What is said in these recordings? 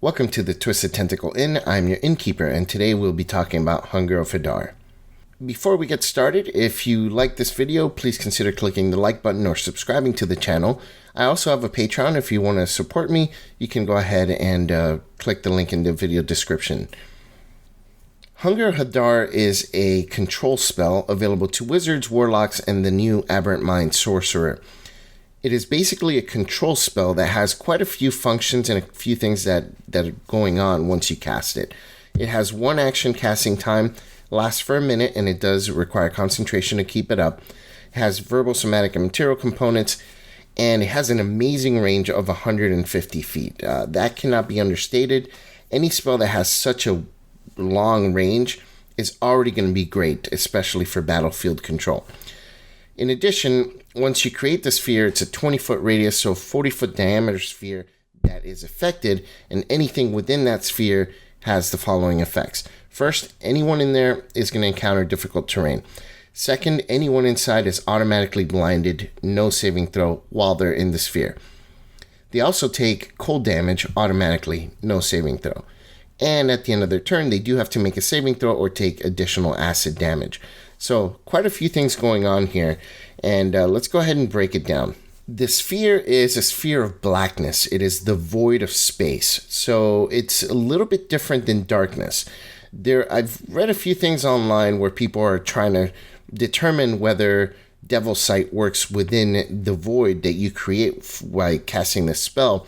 Welcome to the Twisted Tentacle Inn. I'm your innkeeper, and today we'll be talking about Hunger of Hadar. Before we get started, if you like this video, please consider clicking the like button or subscribing to the channel. I also have a Patreon. If you want to support me, you can go ahead and click the link in the video description. Hunger of Hadar is a control spell available to wizards, warlocks, and the new Aberrant Mind sorcerer. It is basically a control spell that has quite a few functions and a few things that are going on once you cast it. It has one action casting time, lasts for a minute, and it does require concentration to keep it up. It has verbal, somatic, and material components, and it has an amazing range of 150 feet. That cannot be understated. Any spell that has such a long range is already going to be great, especially for battlefield control. In addition, once you create the sphere, it's a 20-foot radius, so 40-foot diameter sphere that is affected, and anything within that sphere has the following effects. First, anyone in there is going to encounter difficult terrain. Second, anyone inside is automatically blinded, no saving throw while they're in the sphere. They also take cold damage automatically, no saving throw. And at the end of their turn, they do have to make a saving throw or take additional acid damage. So quite a few things going on here, and let's go ahead and break it down. The sphere is a sphere of blackness. It is the void of space, so it's a little bit different than darkness. I've read a few things online where people are trying to determine whether Devil's Sight works within the void that you create by casting this spell,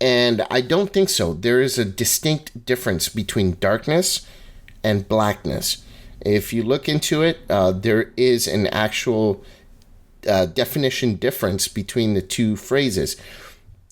and I don't think so. There is a distinct difference between darkness and blackness. If you look into it, there is an actual definition difference between the two phrases.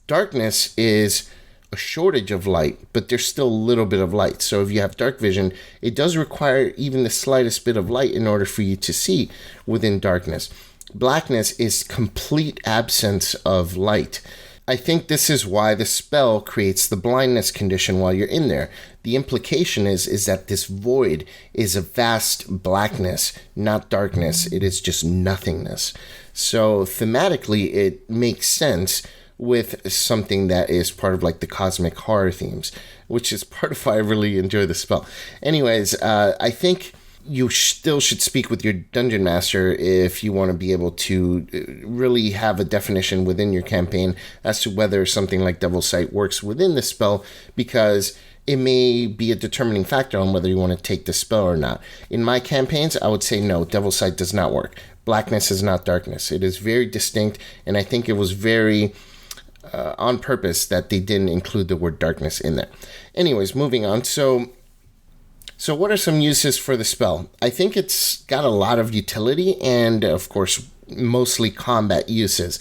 Darkness is a shortage of light, but there's still a little bit of light. So if you have dark vision, it does require even the slightest bit of light in order for you to see within darkness. Blackness is complete absence of light. I think this is why the spell creates the blindness condition while you're in there. The implication is that this void is a vast blackness, not darkness. It is just nothingness. So thematically, it makes sense with something that is part of like the cosmic horror themes, which is part of why I really enjoy the spell. Anyways, I think you still should speak with your dungeon master if you want to be able to really have a definition within your campaign as to whether something like Devil's Sight works within the spell, because it may be a determining factor on whether you want to take the spell or not. In my campaigns, I would say no, Devil's Sight does not work. Blackness is not darkness. It is very distinct, and I think it was very on purpose that they didn't include the word darkness in there. Anyways, moving on. So what are some uses for the spell? I think it's got a lot of utility and, of course, mostly combat uses.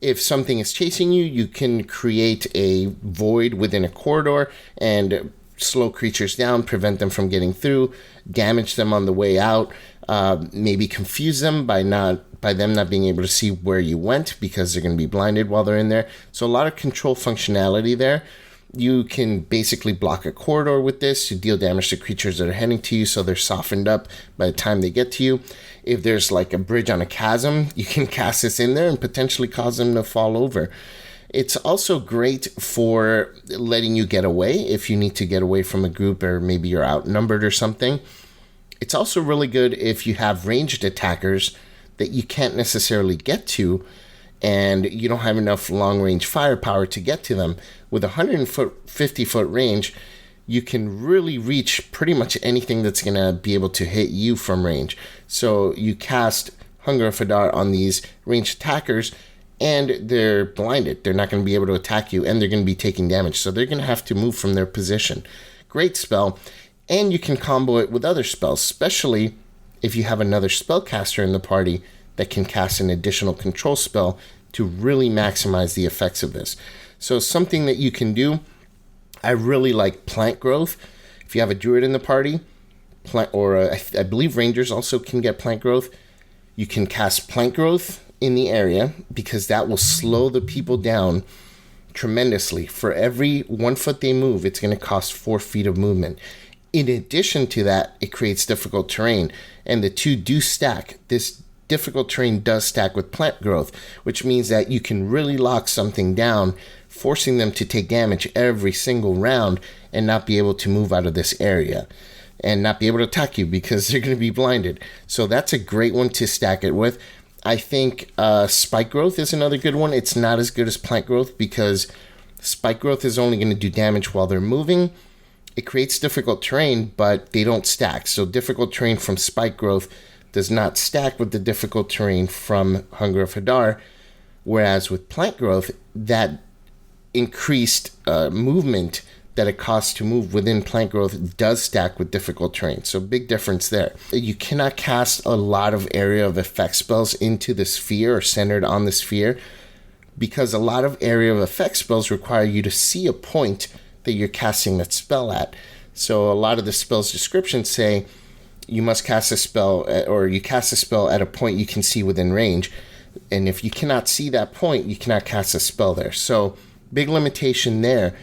If something is chasing you, you can create a void within a corridor and slow creatures down, prevent them from getting through, damage them on the way out, maybe confuse them by them not being able to see where you went because they're going to be blinded while they're in there. So a lot of control functionality there. You can basically block a corridor with this to deal damage to creatures that are heading to you so they're softened up by the time they get to you. If there's like a bridge on a chasm, you can cast this in there and potentially cause them to fall over. It's also great for letting you get away if you need to get away from a group or maybe you're outnumbered or something. It's also really good if you have ranged attackers that you can't necessarily get to and you don't have enough long-range firepower to get to them. With a 150-foot range, you can really reach pretty much anything that's going to be able to hit you from range. So you cast Hunger of Hadar on these ranged attackers, and they're blinded. They're not going to be able to attack you, and they're going to be taking damage. So they're going to have to move from their position. Great spell. And you can combo it with other spells, especially if you have another spellcaster in the party that can cast an additional control spell to really maximize the effects of this. So something that you can do, I really like plant growth. If you have a druid in the party, I believe rangers also can get plant growth. You can cast plant growth in the area because that will slow the people down tremendously. For every 1 foot they move, it's going to cost 4 feet of movement. In addition to that, it creates difficult terrain, and the two do stack. This difficult terrain does stack with plant growth, which means that you can really lock something down forcing them to take damage every single round and not be able to move out of this area and not be able to attack you because they're going to be blinded. So that's a great one to stack it with. I think Spike Growth is another good one. It's not as good as Plant Growth because Spike Growth is only going to do damage while they're moving. It creates difficult terrain, but they don't stack. So difficult terrain from Spike Growth does not stack with the difficult terrain from Hunger of Hadar, whereas with Plant Growth, that increased movement that it costs to move within Plant Growth does stack with difficult terrain. So big difference there. You cannot cast a lot of area of effect spells into the sphere or centered on the sphere because a lot of area of effect spells require you to see a point that you're casting that spell at. So a lot of the spell's descriptions say you must cast a spell or you cast a spell at a point you can see within range. And if you cannot see that point, you cannot cast a spell there. So big limitation there.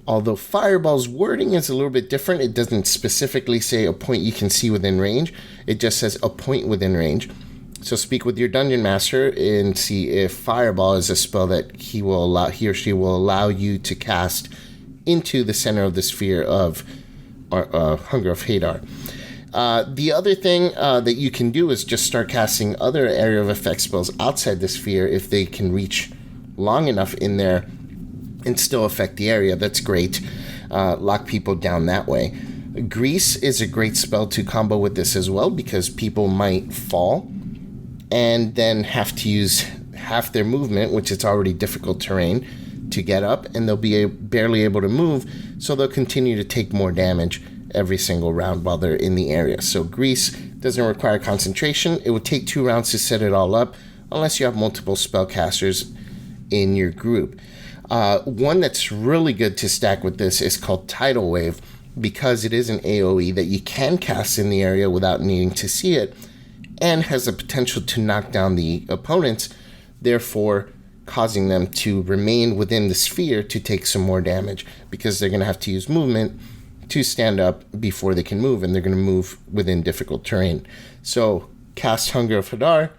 Although Fireball's wording is a little bit different, it doesn't specifically say a point you can see within range. It just says a point within range. So speak with your Dungeon Master and see if Fireball is a spell that he or she will allow you to cast into the center of the sphere of Hunger of Hadar. The other thing that you can do is just start casting other area of effect spells outside the sphere if they can reach long enough in there and still affect the area. That's great. Lock people down that way. Grease is a great spell to combo with this as well because people might fall and then have to use half their movement, which is already difficult terrain, to get up, and they'll be barely able to move, so they'll continue to take more damage every single round while they're in the area. So Grease doesn't require concentration. It would take 2 rounds to set it all up unless you have multiple spellcasters in your group. One that's really good to stack with this is called Tidal Wave because it is an AoE that you can cast in the area without needing to see it and has the potential to knock down the opponents, therefore causing them to remain within the sphere to take some more damage because they're going to have to use movement to stand up before they can move, and they're going to move within difficult terrain. So cast Hunger of Hadar,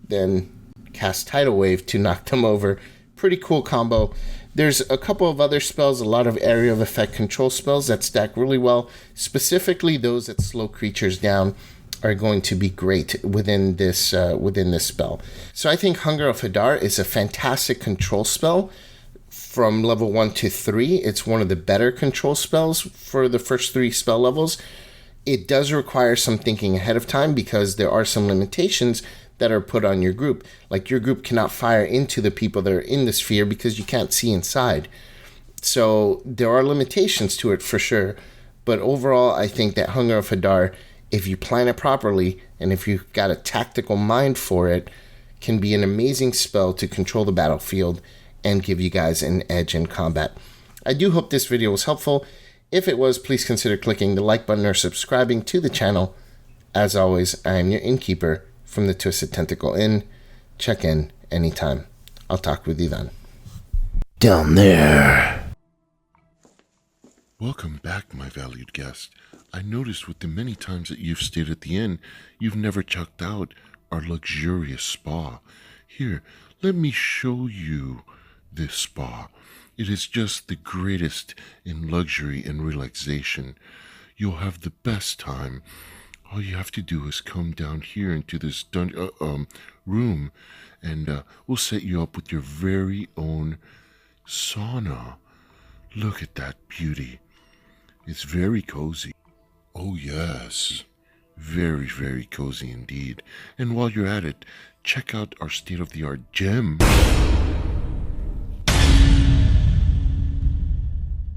then cast Tidal Wave to knock them over. Pretty cool combo. There's a couple of other spells, a lot of area of effect control spells that stack really well. Specifically, those that slow creatures down are going to be great within this spell. So I think Hunger of Hadar is a fantastic control spell. From level 1 to 3, it's one of the better control spells for the first 3 spell levels. It does require some thinking ahead of time because there are some limitations that are put on your group. Like your group cannot fire into the people that are in the sphere because you can't see inside. So there are limitations to it for sure. But overall, I think that Hunger of Hadar, if you plan it properly and if you've got a tactical mind for it, can be an amazing spell to control the battlefield and give you guys an edge in combat. I do hope this video was helpful. If it was, please consider clicking the like button or subscribing to the channel. As always, I am your innkeeper from the Twisted Tentacle Inn. Check in anytime. I'll talk with you then. Down there. Welcome back, my valued guest. I noticed with the many times that you've stayed at the inn, you've never checked out our luxurious spa. Here, let me show you this spa. It is just the greatest in luxury and relaxation. You'll have the best time. All you have to do is come down here into this room, and we'll set you up with your very own sauna. Look at that beauty. It's very cozy. Oh yes, very, very cozy indeed. And while you're at it, check out our state-of-the-art gym.